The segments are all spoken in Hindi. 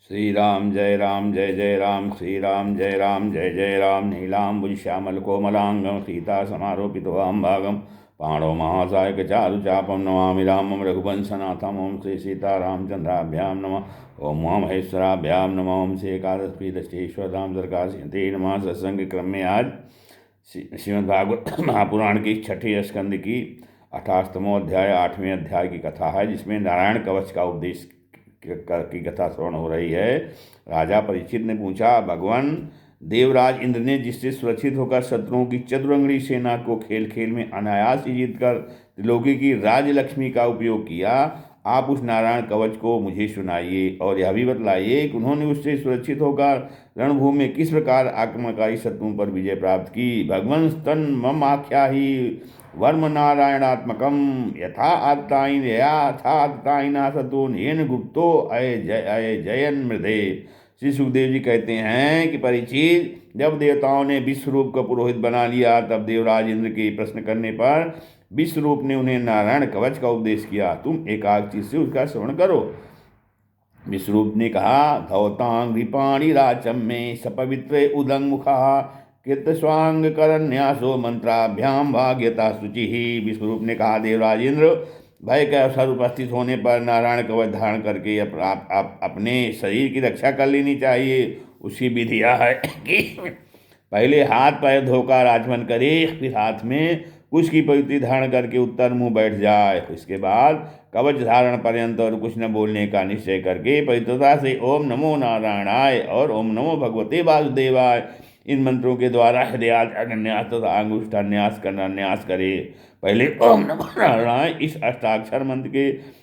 श्री राम जय जय राम श्री राम जय जय राम नीलाम्बुज श्यामल कोमलांगम सीता समारोपितवाम भागम पाणो महासायक चारु चापम नमामि रामम रघुवंशनाथम ओम श्री सीतारामचंद्राभ्याम नमः ओम उमामहेश्वराभ्याम नमः ओम श्री एकादशी दशेश्वर राम सरकाशते नमः। सत्संग क्रम में आज श्रीमद्भागवत महापुराण की छठी स्कंद की 28वां अध्याय 8वें अध्याय की कथा है, जिसमें नारायण कवच का उपदेश की कथा श्रवण हो रही है। राजा परीक्षित ने पूछा, भगवान देवराज इंद्र ने जिससे सुरक्षित होकर शत्रुओं की चतुरंगड़ी सेना को खेल खेल में अनायास ही जीतकर त्रिलोकी की राजलक्ष्मी का उपयोग किया, आप उस नारायण कवच को मुझे सुनाइए और यह भी बतलाइए कि उन्होंने उससे सुरक्षित होकर रणभूमि में किस प्रकार आक्रमणकारी शत्रुओं पर विजय प्राप्त की। भगवान स्तन मम आख्या ही वर्म नारायणात्मकम यथा आत्ताइन यथा आत्ताइना सतून येन गुप्तो अय जयन मृदे। श्री सुखदेव जी कहते हैं कि परीक्षित, जब देवताओं ने विश्वरूप का पुरोहित बना लिया, तब देवराज इंद्र के प्रश्न करने पर विश्वरूप ने उन्हें नारायण कवच का उपदेश किया। तुम एकाग्र चित्त से उसका श्रवण करो। विश्वरूप ने कहा, धौतांग रिपाणी राचम में सपवित्र उदंग मुखा कृत स्वांग करन्यासो मंत्राभ्याम भाग्यता शुचि ही। विश्वरूप ने कहा, देवराज इंद्र, भय के अवसर उपस्थित होने पर नारायण कवच धारण करके अपने शरीर की रक्षा कर लेनी चाहिए। उसकी विधि यह है कि पहले हाथ पैर धोकर आचमन करे, फिर हाथ में कुश की पवित्री धारण करके उत्तर मुंह बैठ जाए। इसके बाद कवच धारण पर्यंत और कुछ न बोलने का निश्चय करके पवित्रता से ओम नमो नारायणाय और ओम नमो भगवते वासुदेवाय इन मंत्रों के द्वारा हृदयान्यास तथा अंगुष्ठान्यास करना न्यास करे। पहले ओम नमो नारायणाय इस अष्टाक्षर मंत्र के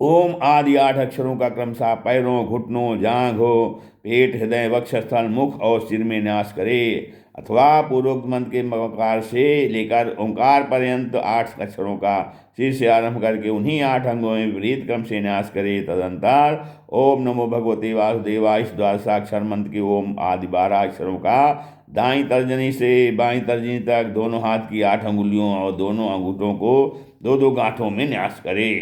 ओम आदि 8 अक्षरों का क्रमशः पैरों, घुटनों, जांघों, पेट, हृदय, वक्षस्थल, मुख और सिर में न्यास करे, अथवा पूर्वोक्त मंत्र के मकार से लेकर ओंकार पर्यंत 8 अक्षरों का सिर से आरंभ करके उन्हीं 8 अंगों में विपरीत क्रम से न्यास करे। तदंतर ओम नमो भगवते वासुदेवाय इस द्वादशाक्षर मंत्र के ओम आदि 12 अक्षरों का दाईं तर्जनी से बाईं तर्जनी तक दोनों हाथ की 8 अंगुलियों और दोनों अंगूठों को 2-2 गांठों में न्यास करे।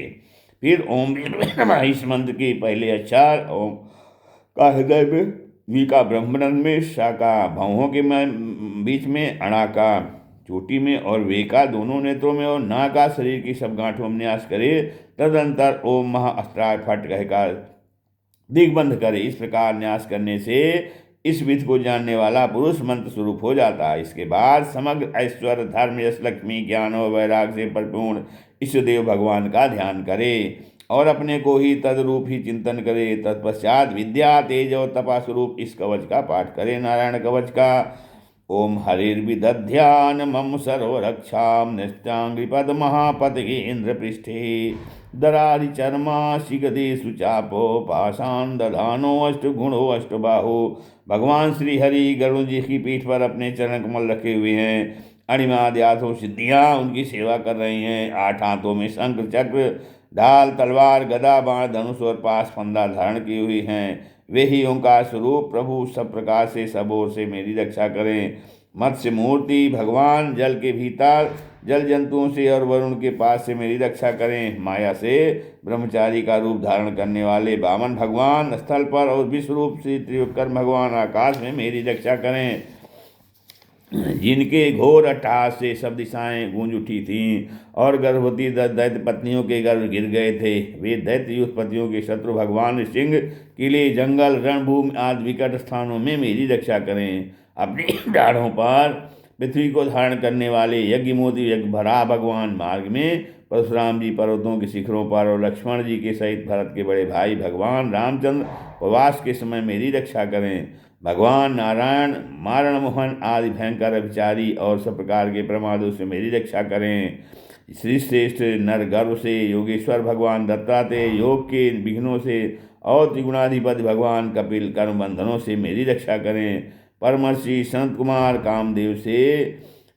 फिर ओम इस मंत्र के पहले अक्षर ओम का हृदय में, वी का ब्रह्मरंध्र में, शा का भौहों के बीच में, अणा का चोटी में और वे का दोनों नेत्रों में और ना का शरीर की सब गांठों में न्यास करे। तदंतर ओम महा अस्त्राय फट कहकर दिग्बंध करे। इस प्रकार न्यास करने से इस विधि को जानने वाला पुरुष मंत्र स्वरूप हो जाता है। इसके बाद समग्र ऐश्वर्य, धर्म, यश, लक्ष्मी, ज्ञान और वैराग से परिपूर्ण इष्टदेव भगवान का ध्यान करे और अपने को ही तदरूप ही चिंतन करे। तत्पश्चात विद्या, तेज और तपा स्वरूप इस कवच का पाठ करे। नारायण कवच का ओम हरिर्विदध्यान मम सर्व रक्षाम निस्तांग्रिपद महापतगे इंद्र पृष्ठे दरारि चर्मा शिगदे सुचापो पाषाण दधानो अष्ट गुणो अष्ट बाहो। भगवान श्री हरि गरुण जी की पीठ पर अपने चरण कमल रखे हुए हैं। अणिमादि 8 सिद्धियाँ उनकी सेवा कर रही हैं। 8 हाथों में शंख, चक्र, ढाल, तलवार, गदा, बाण, धनुष और पास फंदा धारण की हुई हैं। वे ही ओंकार स्वरूप प्रभु सब प्रकार से सब ओर से मेरी रक्षा करें। मत्स्य मूर्ति भगवान जल के भीतर जल जंतुओं से और वरुण के पास से मेरी रक्षा करें। माया से ब्रह्मचारी का रूप धारण करने वाले वामन भगवान स्थल पर और विश्व रूप से त्रिविक्रम भगवान आकाश में मेरी रक्षा करें। जिनके घोर अट्टहास से सब दिशाएं गूंज उठी थीं और गर्भवती दैत्य पत्नियों के गर्भ गिर गए थे, वे दैत्य उत्पत्तियों के शत्रु भगवान सिंह, किले, जंगल, रणभूमि आदि विकट स्थानों में मेरी रक्षा करें। अपनी डाढ़ों पर पृथ्वी को धारण करने वाले यज्ञमूर्ति यज्ञभरा भगवान मार्ग में, परशुराम जी पर्वतों के शिखरों पर और लक्ष्मण जी के सहित भरत के बड़े भाई भगवान रामचंद्र प्रवास के समय मेरी रक्षा करें। भगवान नारायण मारण मोहन आदि भयंकर विचारी और सब प्रकार के प्रमादों से मेरी रक्षा करें। श्री श्रेष्ठ नर गर्व से योगेश्वर भगवान दत्तात्रेय योग के विघ्नों से और त्रिगुणाधिपति भगवान कपिल कर्म बंधनों से मेरी रक्षा करें। परमर्षि संत कुमार कामदेव से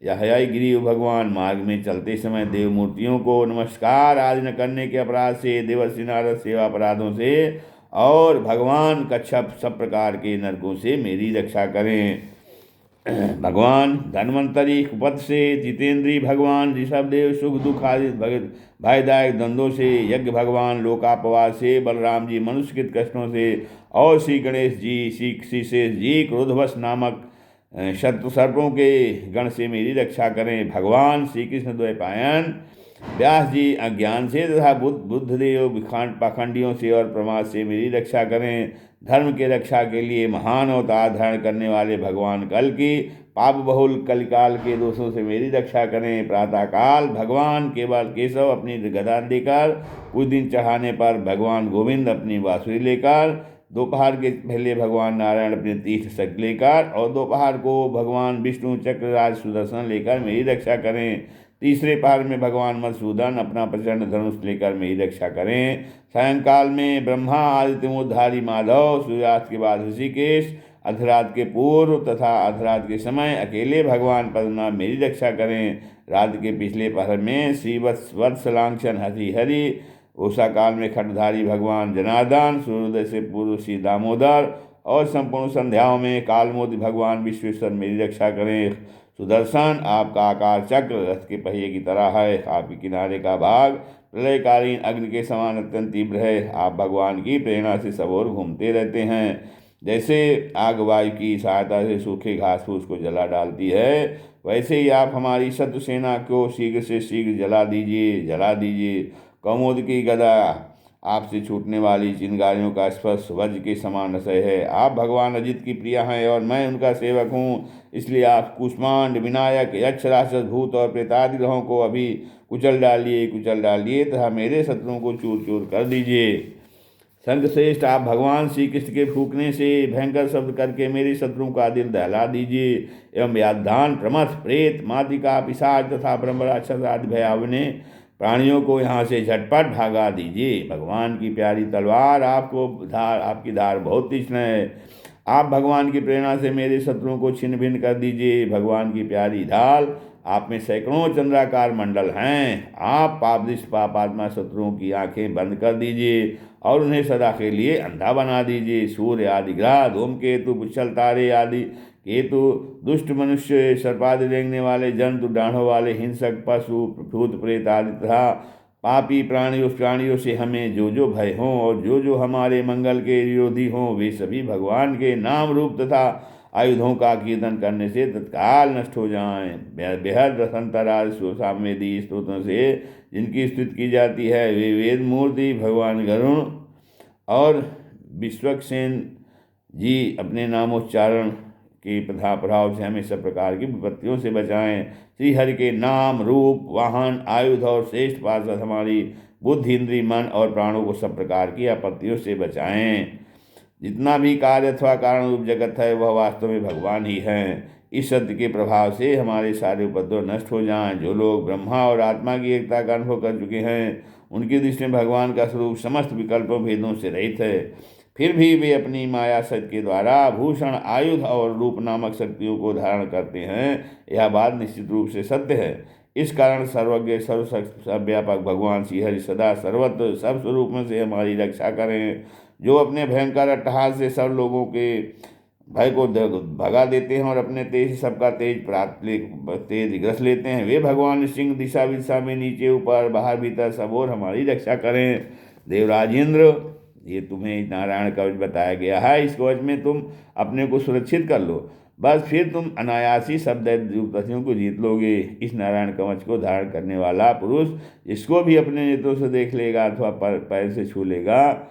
गिरी भगवान मार्ग में चलते समय देव मूर्तियों को नमस्कार आदि न करने के अपराध से, देवर्षि नारद सेवा अपराधों से और भगवान कच्छप सब प्रकार के नरकों से मेरी रक्षा करें। भगवान धन्वंतरी कुपथ से, जितेंद्री भगवान ऋषभदेव सुख दुख आदि भयदायक द्वंद्वों से, यज्ञ भगवान लोकापवाद से, बलराम जी मनुष्यकृत कष्टों से, और श्री गणेश जी, श्री शेष जी क्रोधवश नामक शत्रु सर्पों के गण से मेरी रक्षा करें। भगवान श्री कृष्ण द्वैपायन व्यास जी अज्ञान से तथा बुद्धदेव पाखंडियों से और प्रमाद से मेरी रक्षा करें। धर्म के रक्षा के लिए महान अवतार धारण करने वाले भगवान कल की पाप बहुल कलिकाल के दोषों से मेरी रक्षा करें। प्रातःकाल भगवान केशव अपनी गदा लेकर, कुछ दिन चढ़ाने पर भगवान गोविंद अपनी बांसुरी लेकर, दोपहर के पहले भगवान नारायण अपने तीर्थ शक्ति लेकर, और दोपहर को भगवान विष्णु चक्रराज सुदर्शन लेकर मेरी रक्षा करें। तीसरे पहर में भगवान मधुसूदन अपना प्रचंड धनुष लेकर मेरी रक्षा करें। सायंकाल में ब्रह्मा आदित्योद्धारी माधव, सूर्यास्त के बाद ऋषिकेश, अर्धरात के पूर्व तथा अर्धरात के समय अकेले भगवान पद्मनाभ मेरी रक्षा करें। रात के पिछले पहर में श्री वत्सलांक्षण हरि, उषा काल में खड्गधारी भगवान जनार्दन, सूर्योदय से पूर्व श्री दामोदर, और संपूर्ण संध्याओं में कालमोदी भगवान विश्वेश्वर मेरी रक्षा करें। सुदर्शन आपका आकार चक्र रथ के पहिए की तरह है, आपके किनारे का भाग प्रलयकालीन अग्नि के समान अत्यंत तीव्र है। आप भगवान की प्रेरणा से सब ओर घूमते रहते हैं। जैसे आग वायु की सहायता से सूखे घास फूस को जला डालती है, वैसे ही आप हमारी शत्रु सेना को शीघ्र से शीघ्र जला दीजिए। कौमुद की गदा आपसे छूटने वाली चिंगारियों का स्पर्श वज्र के समान असह्य है। आप भगवान अजित की प्रिया हैं और मैं उनका सेवक हूँ, इसलिए आप कुष्मांड, विनायक, यक्ष, राक्षस, भूत और प्रेतादि ग्रहों को अभी कुचल डालिए तथा मेरे शत्रुओं को चूर चूर कर दीजिए। संघश्रेष्ठ आप भगवान श्री कृष्ण के फूकने से भयंकर शब्द करके मेरे शत्रुओं का दिल दहला दीजिए, एवं व्याधान, प्रमथ, प्रेत, मातिका, पिशाच तथा ब्रह्म राक्षस आदि भयावने प्राणियों को यहाँ से झटपट भागा दीजिए। भगवान की प्यारी तलवार आपकी धार बहुत तीक्ष्ण है। आप भगवान की प्रेरणा से मेरे शत्रुओं को छिन्न भिन्न कर दीजिए। भगवान की प्यारी ढाल आप में सैकड़ों चंद्राकार मंडल हैं। आप पापदृष्ट पापात्मा शत्रुओं की आंखें बंद कर दीजिए और उन्हें सदा के लिए अंधा बना दीजिए। सूर्य आदि ग्रह, धूमकेतु, पुच्छल तारे आदि केतु, दुष्ट मनुष्य, सर्पादि रेंगने वाले जंतु, डाढ़ों वाले हिंसक पशु, भूत प्रेत आदि तथा पापी प्राणियों से हमें जो भय हों और जो हमारे मंगल के विरोधी हों, वे सभी भगवान के नाम रूप तथा आयुधों का कीर्तन करने से तत्काल नष्ट हो जाएं। बेहद रसंतराज सामवेदी स्तोत्रों से जिनकी स्तुति की जाती है, वे वेद मूर्ति भगवान गरुण और विश्वक्सेन जी अपने नामोच्चारण के प्रभाव से हमें सब प्रकार की विपत्तियों से बचाएं। श्री हरि के नाम, रूप, वाहन, आयुध और श्रेष्ठ पार्षद हमारी बुद्धि, इंद्रिय, मन और प्राणों को सब प्रकार की आपत्तियों से बचाएं। जितना भी कार्य अथवा कारण रूप जगत है वह वास्तव में भगवान ही हैं। इस सत्य के प्रभाव से हमारे सारे उपद्रव नष्ट हो जाएं। जो लोग ब्रह्मा और आत्मा की एकता का अनुभव कर चुके हैं, उनकी दृष्टि में भगवान का स्वरूप समस्त विकल्पों भेदों से रहित है। फिर भी वे अपनी माया शक्ति के द्वारा भूषण, आयुध और रूप नामक शक्तियों को धारण करते हैं। यह बात निश्चित रूप से सत्य है। इस कारण सर्वज्ञ सर्वव्यापक भगवान श्री हरि सदा सर्वत्र सब स्वरूपों से हमारी रक्षा करें। जो अपने भयंकर अट्टहास से सब लोगों के भय को भगा देते हैं और अपने तेज से सबका तेज ग्रस लेते हैं, वे भगवान सिंह दिशा विदिशा में नीचे ऊपर बाहर भीतर सब और हमारी रक्षा करें। देवराजेंद्र, ये तुम्हें नारायण कवच बताया गया है। इस कवच में तुम अपने को सुरक्षित कर लो, बस फिर तुम अनायासी सब दैत्यों को जीत लोगे। इस नारायण कवच को धारण करने वाला पुरुष इसको भी अपने नेत्रों से देख लेगा अथवा पैर से छू लेगा,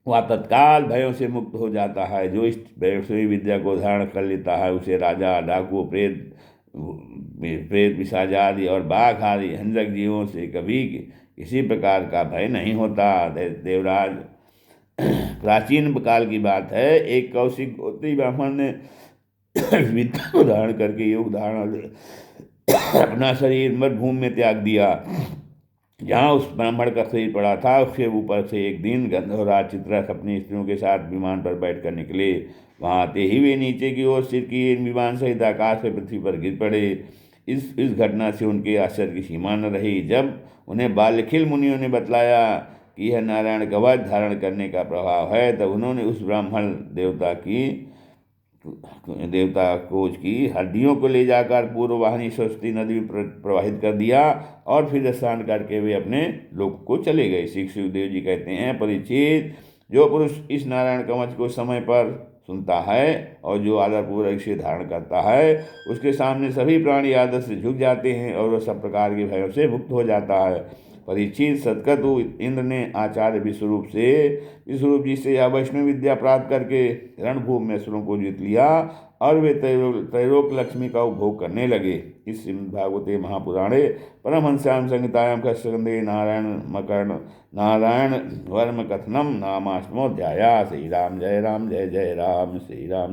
वह तत्काल भयों से मुक्त हो जाता है। जो इस वैष्णवी विद्या को धारण कर लेता है उसे राजा, डाकू, प्रेत, पिशाचादि और बाघ आदि हिंसक जीवों से कभी किसी प्रकार का भय नहीं होता। देवराज, प्राचीन काल की बात है, एक कौशिक गोत्री ब्राह्मण ने विद्या को धारण करके योग धारण अपना शरीर मरुभूमि में त्याग दिया। जहाँ उस ब्राह्मण का शरीर पड़ा था उसके ऊपर से एक दिन गंधर्वराज चित्ररथ अपनी स्त्रियों के साथ विमान पर बैठकर निकले। वहाँ आते ही वे नीचे की ओर सिर किए विमान सहित आकाश से पृथ्वी पर गिर पड़े। इस घटना से उनके आश्चर्य की सीमा न रही। जब उन्हें बाल्यखिल मुनियों ने बतलाया कि यह नारायण कवच धारण करने का प्रभाव है, तब उन्होंने उस ब्राह्मण देवता की देवता कोच की हड्डियों को ले जाकर पूर्ववाहिनी सरस्वती नदी में प्रवाहित कर दिया और फिर स्नान करके वे अपने लोक को चले गए। श्री सुखदेव जी कहते हैं, परीक्षित, जो पुरुष इस नारायण कवच को समय पर सुनता है और जो आदरपूर्वक इसे धारण करता है, उसके सामने सभी प्राणी आदर से झुक जाते हैं और वह सब प्रकार के भयों से मुक्त हो जाता है। परीक्षित, सतक्रतु इंद्र ने आचार्य विश्वरूप जी से यह वैष्णव विद्या प्राप्त करके रणभूमि में असुरों को जीत लिया और वे त्रैलोक लक्ष्मी का उपभोग करने लगे। इस श्रीमद्भागवते महापुराणे परमहंस्यां संहितायां खस्कंदे नारायण वर्म कथनम नामाष्टमोऽध्यायः। श्री राम जय राम, जय जय राम, श्री राम।